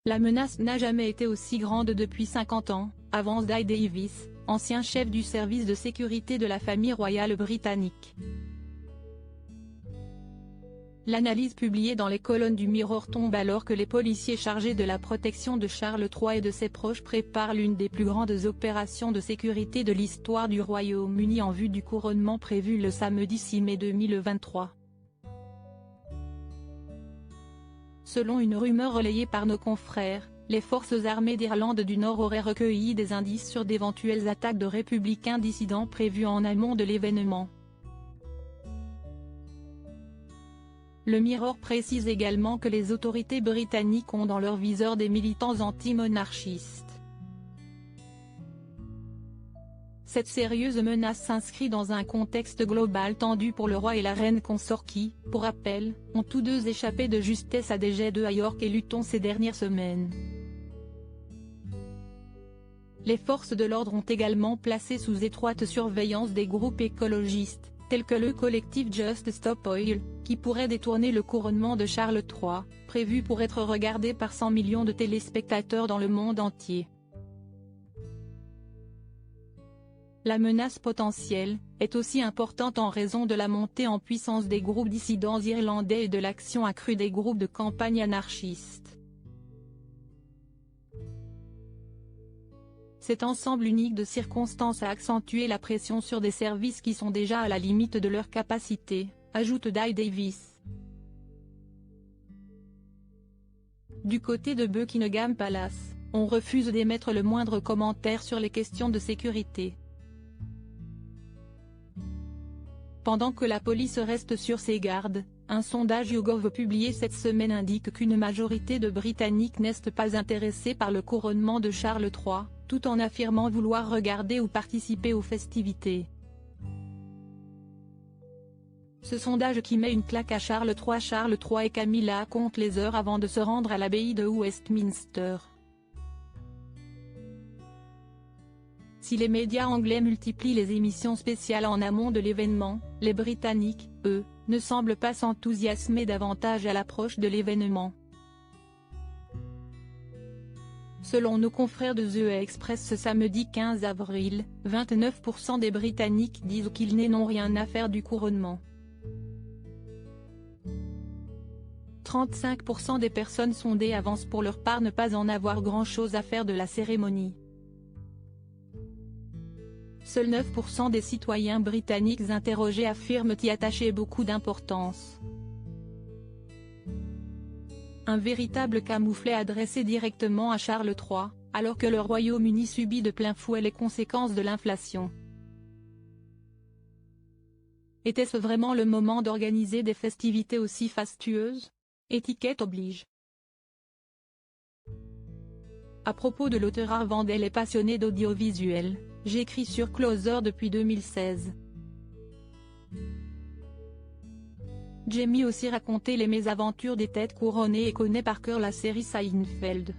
La menace n'a jamais été aussi grande depuis 50 ans, avance Dai Davis, ancien chef du service de sécurité de la famille royale britannique. L'analyse publiée dans les colonnes du Mirror tombe alors que les policiers chargés de la protection de Charles III et de ses proches préparent l'une des plus grandes opérations de sécurité de l'histoire du Royaume-Uni en vue du couronnement prévu le samedi 6 mai 2023. Selon une rumeur relayée par nos confrères, les forces armées d'Irlande du Nord auraient recueilli des indices sur d'éventuelles attaques de républicains dissidents prévues en amont de l'événement. Le Mirror précise également que les autorités britanniques ont dans leur viseur des militants anti-monarchistes. Cette sérieuse menace s'inscrit dans un contexte global tendu pour le roi et la reine consort qui, pour rappel, ont tous deux échappé de justesse à des jets d'œufs à York et Luton ces dernières semaines. Les forces de l'ordre ont également placé sous étroite surveillance des groupes écologistes, tels que le collectif Just Stop Oil, qui pourrait détourner le couronnement de Charles III, prévu pour être regardé par 100 millions de téléspectateurs dans le monde entier. La menace potentielle est aussi importante en raison de la montée en puissance des groupes dissidents irlandais et de l'action accrue des groupes de campagne anarchistes. Cet ensemble unique de circonstances a accentué la pression sur des services qui sont déjà à la limite de leur capacité, ajoute Dai Davis. Du côté de Buckingham Palace, on refuse d'émettre le moindre commentaire sur les questions de sécurité. Pendant que la police reste sur ses gardes, un sondage YouGov publié cette semaine indique qu'une majorité de Britanniques n'est pas intéressée par le couronnement de Charles III, tout en affirmant vouloir regarder ou participer aux festivités. Ce sondage qui met une claque à Charles III et Camilla compte les heures avant de se rendre à l'abbaye de Westminster. Si les médias anglais multiplient les émissions spéciales en amont de l'événement, les Britanniques, eux, ne semblent pas s'enthousiasmer davantage à l'approche de l'événement. Selon nos confrères de The Express ce samedi 15 avril, 29% des Britanniques disent qu'ils n'ont rien à faire du couronnement. 35% des personnes sondées avancent pour leur part ne pas en avoir grand-chose à faire de la cérémonie. Seuls 9% des citoyens britanniques interrogés affirment y attacher beaucoup d'importance. Un véritable camouflet adressé directement à Charles III, alors que le Royaume-Uni subit de plein fouet les conséquences de l'inflation. Était-ce vraiment le moment d'organiser des festivités aussi fastueuses? Étiquette oblige. À propos de l'auteur Arvandel et passionné d'audiovisuel, j'écris sur Closer depuis 2016. Jamie aussi raconté les mésaventures des têtes couronnées et connaît par cœur la série Seinfeld.